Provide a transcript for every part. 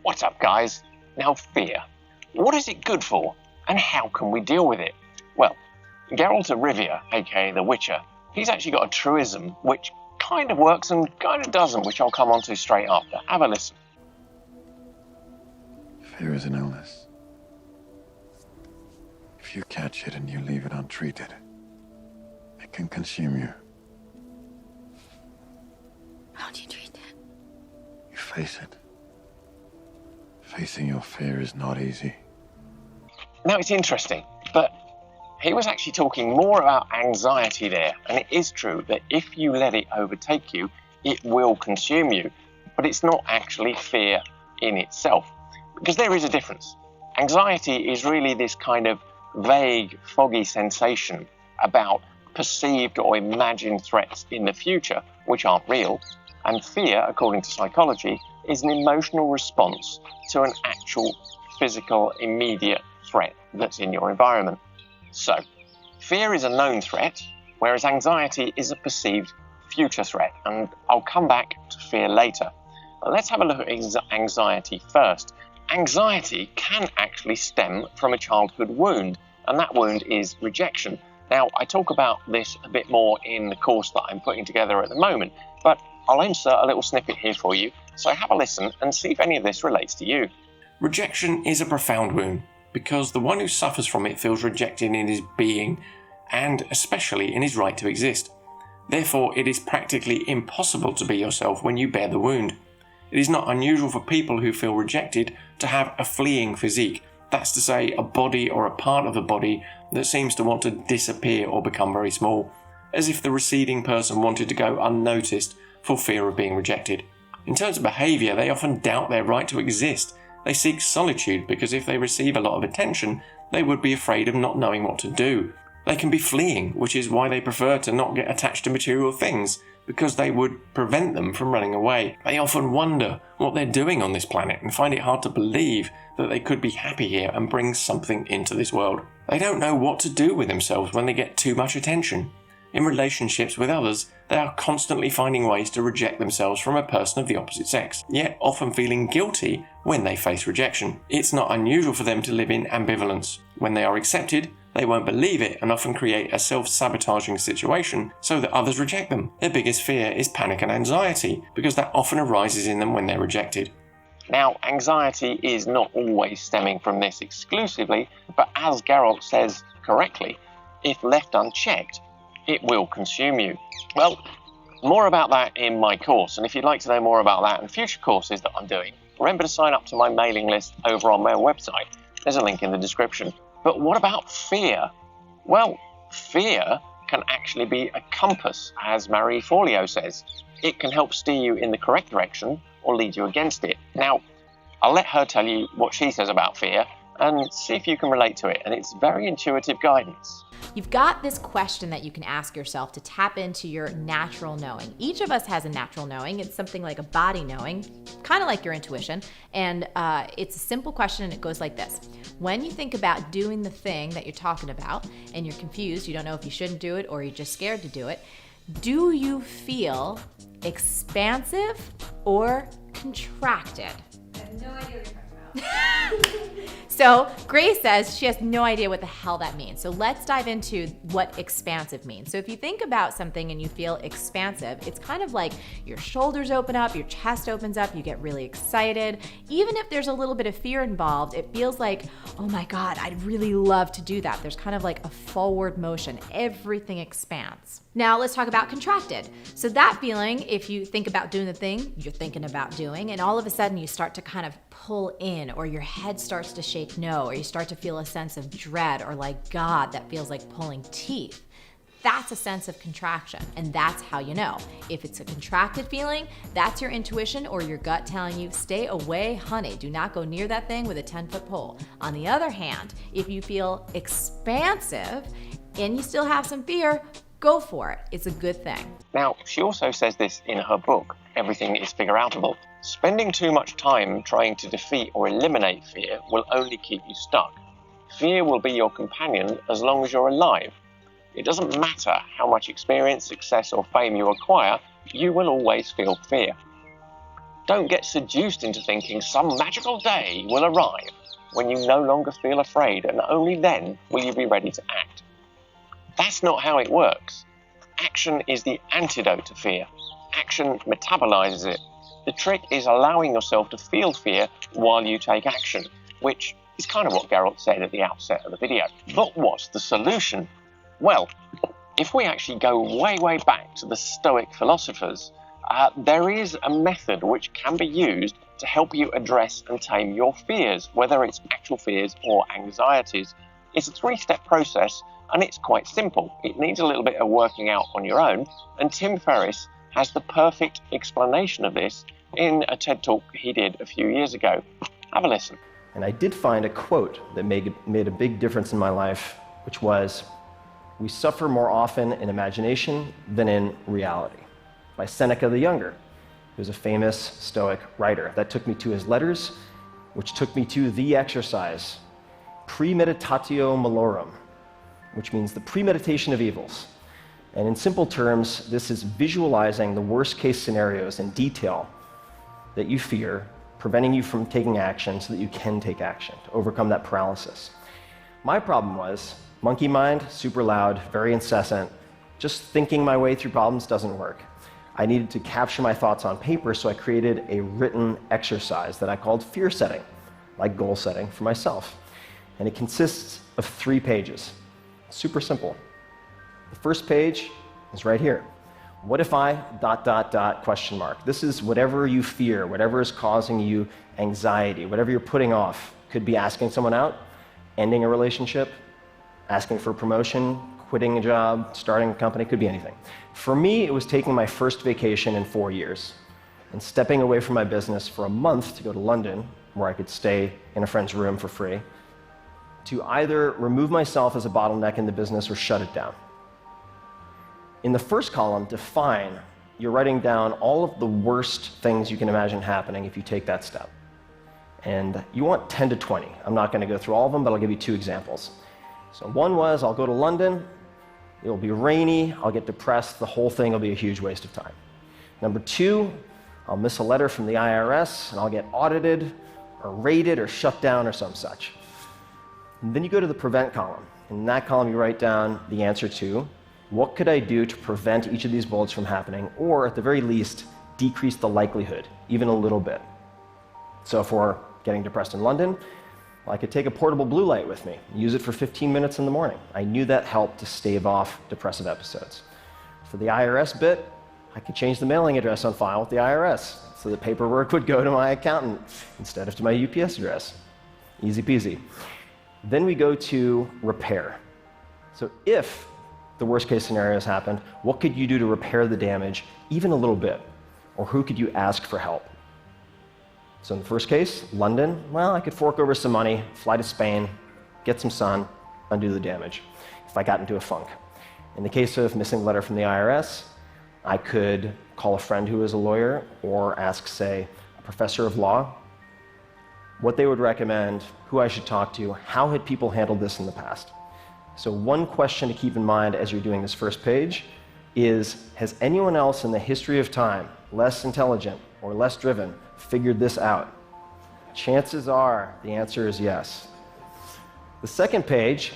What's up, guys? Now, fear. What is it good for, and how can we deal with it? Well, Geralt of Rivera, aka the Witcher, he's actually got a truism which kind of works and kind of doesn't, which I'll come on to straight after. Have a listen. Fear is an illness. If you catch it and you leave it untreated, it can consume you. How do you treat that? You face it. Facing your fear is not easy. Now, it's interesting, but he was actually talking more about anxiety there, and it is true that if you let it overtake you, it will consume you, but it's not actually fear in itself, because there is a difference. Anxiety is really this kind of vague, foggy sensation about perceived or imagined threats in the future, which aren't real, and fear, according to psychology, is an emotional response to an actual physical, immediate threat that's in your environment. So, fear is a known threat, whereas anxiety is a perceived future threat, and I'll come back to fear later. But let's have a look at anxiety first. Anxiety can actually stem from a childhood wound, and that wound is rejection. Now, I talk about this a bit more in the course that I'm putting together at the moment, but I'll insert a little snippet here for you, so have a listen and see if any of this relates to you. Rejection is a profound wound, because the one who suffers from it feels rejected in his being, and especially in his right to exist. Therefore, it is practically impossible to be yourself when you bear the wound. It is not unusual for people who feel rejected to have a fleeing physique, that's to say, a body or a part of the body that seems to want to disappear or become very small, as if the receding person wanted to go unnoticed for fear of being rejected. In terms of behaviour, they often doubt their right to exist. They seek solitude because if they receive a lot of attention, they would be afraid of not knowing what to do. They can be fleeing, which is why they prefer to not get attached to material things, because they would prevent them from running away. They often wonder what they're doing on this planet and find it hard to believe that they could be happy here and bring something into this world. They don't know what to do with themselves when they get too much attention. In relationships with others, they are constantly finding ways to reject themselves from a person of the opposite sex, yet often feeling guilty when they face rejection. It's not unusual for them to live in ambivalence. When they are accepted, they won't believe it and often create a self-sabotaging situation so that others reject them. Their biggest fear is panic and anxiety, because that often arises in them when they're rejected. Now, anxiety is not always stemming from this exclusively, but as Geralt says correctly, if left unchecked, it will consume you. Well, more about that in my course, and if you'd like to know more about that and future courses that I'm doing, remember to sign up to my mailing list over on my website. There's a link in the description. But what about fear? Well, fear can actually be a compass, as Marie Forleo says. It can help steer you in the correct direction or lead you against it. Now, I'll let her tell you what she says about fear and see if you can relate to it, and it's very intuitive guidance. You've got this question that you can ask yourself to tap into your natural knowing. Each of us has a natural knowing. It's something like a body knowing, kind of like your intuition. And it's a simple question, and it goes like this. When you think about doing the thing that you're talking about and you're confused, you don't know if you shouldn't do it or you're just scared to do it, do you feel expansive or contracted? I have no idea what you're talking about. So Grace says she has no idea what the hell that means. So let's dive into what expansive means. So if you think about something and you feel expansive, it's kind of like your shoulders open up, your chest opens up, you get really excited. Even if there's a little bit of fear involved, it feels like, oh my God, I'd really love to do that. There's kind of like a forward motion. Everything expands. Now let's talk about contracted. So that feeling, if you think about doing the thing you're thinking about doing, and all of a sudden you start to kind of pull in, or your head starts to shake no, or you start to feel a sense of dread, or like, God, that feels like pulling teeth. That's a sense of contraction, and that's how you know. If it's a contracted feeling, that's your intuition or your gut telling you, stay away, honey. Do not go near that thing with a 10-foot pole. On the other hand, if you feel expansive and you still have some fear, go for it. It's a good thing. Now, she also says this in her book, Everything is Figure-Outable. Spending too much time trying to defeat or eliminate fear will only keep you stuck. Fear will be your companion as long as you're alive. It doesn't matter how much experience, success, or fame you acquire, you will always feel fear. Don't get seduced into thinking some magical day will arrive when you no longer feel afraid, and only then will you be ready to act. That's not how it works. Action is the antidote to fear. Action metabolizes it. The trick is allowing yourself to feel fear while you take action, which is kind of what Geralt said at the outset of the video. But what's the solution? Well, if we actually go way, way back to the Stoic philosophers, there is a method which can be used to help you address and tame your fears, whether it's actual fears or anxieties. It's a 3-step process, and it's quite simple. It needs a little bit of working out on your own, and Tim Ferriss has the perfect explanation of this in a TED Talk he did a few years ago. Have a listen. And I did find a quote that made a big difference in my life, which was, "We suffer more often in imagination than in reality," by Seneca the Younger, who's a famous Stoic writer. That took me to his letters, which took me to the exercise, premeditatio malorum, which means the premeditation of evils. And in simple terms, this is visualizing the worst-case scenarios in detail that you fear, preventing you from taking action so that you can take action to overcome that paralysis. My problem was monkey mind, super loud, very incessant. Just thinking my way through problems doesn't work. I needed to capture my thoughts on paper, so I created a written exercise that I called fear setting, like goal setting for myself. And it consists of 3 pages. Super simple. The first page is right here. What if I ... question mark. This is whatever you fear, whatever is causing you anxiety, whatever you're putting off. Could be asking someone out, ending a relationship, asking for a promotion, quitting a job, starting a company, could be anything. For me, it was taking my first vacation in 4 years and stepping away from my business for a month to go to London, where I could stay in a friend's room for free, to either remove myself as a bottleneck in the business or shut it down. In the first column, define, you're writing down all of the worst things you can imagine happening if you take that step. And you want 10 to 20. I'm not going to go through all of them, but I'll give you 2 examples. So one was, I'll go to London, it'll be rainy, I'll get depressed, the whole thing will be a huge waste of time. Number 2, I'll miss a letter from the IRS, and I'll get audited, or raided, or shut down, or some such. And then you go to the prevent column. In that column, you write down the answer to, what could I do to prevent each of these bullets from happening, or at the very least, decrease the likelihood, even a little bit. So if we're getting depressed in London, well, I could take a portable blue light with me, use it for 15 minutes in the morning. I knew that helped to stave off depressive episodes. For the IRS bit, I could change the mailing address on file with the IRS, so the paperwork would go to my accountant instead of to my UPS address. Easy peasy. Then we go to repair. So if the worst case scenarios happened, what could you do to repair the damage even a little bit? Or who could you ask for help? So in the first case, London, well, I could fork over some money, fly to Spain, get some sun, undo the damage if I got into a funk. In the case of missing a letter from the IRS, I could call a friend who is a lawyer or ask, say, a professor of law what they would recommend, who I should talk to, how had people handled this in the past. So one question to keep in mind as you're doing this first page is, has anyone else in the history of time, less intelligent or less driven, figured this out? Chances are the answer is yes. The second page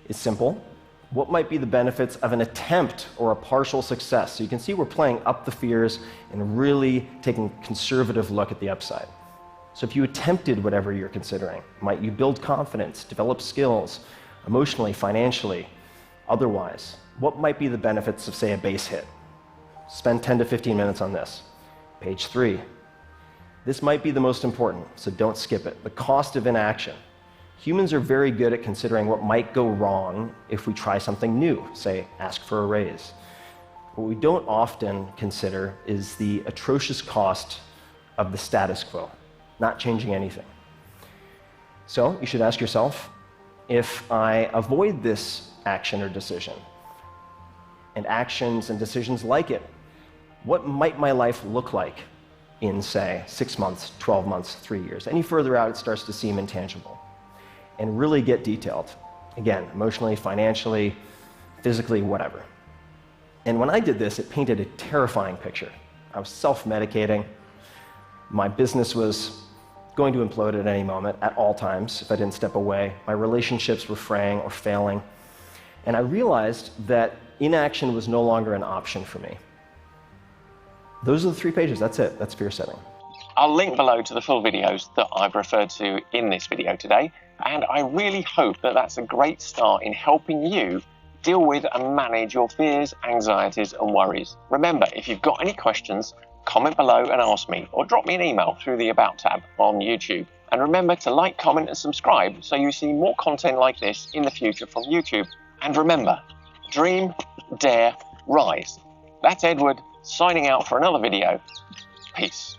is simple. What might be the benefits of an attempt or a partial success? So you can see we're playing up the fears and really taking a conservative look at the upside. So if you attempted whatever you're considering, might you build confidence, develop skills, emotionally, financially, otherwise? What might be the benefits of, say, a base hit? Spend 10 to 15 minutes on this. Page 3. This might be the most important, so don't skip it. The cost of inaction. Humans are very good at considering what might go wrong if we try something new, say, ask for a raise. What we don't often consider is the atrocious cost of the status quo, not changing anything. So you should ask yourself, if I avoid this action or decision, and actions and decisions like it, what might my life look like in, say, 6 months, 12 months, 3 years? Any further out, it starts to seem intangible. And really get detailed. Again, emotionally, financially, physically, whatever. And when I did this, it painted a terrifying picture. I was self-medicating. My business was going to implode at any moment, at all times, if I didn't step away. My relationships were fraying or failing. And I realized that inaction was no longer an option for me. Those are the 3 pages. That's it. That's fear setting. I'll link below to the full videos that I've referred to in this video today, and I really hope that that's a great start in helping you deal with and manage your fears, anxieties, and worries. Remember, if you've got any questions, comment below and ask me, or drop me an email through the About tab on YouTube. And remember to like, comment, and subscribe so you see more content like this in the future from YouTube. And remember, dream, dare, rise. That's Edward signing out for another video. Peace.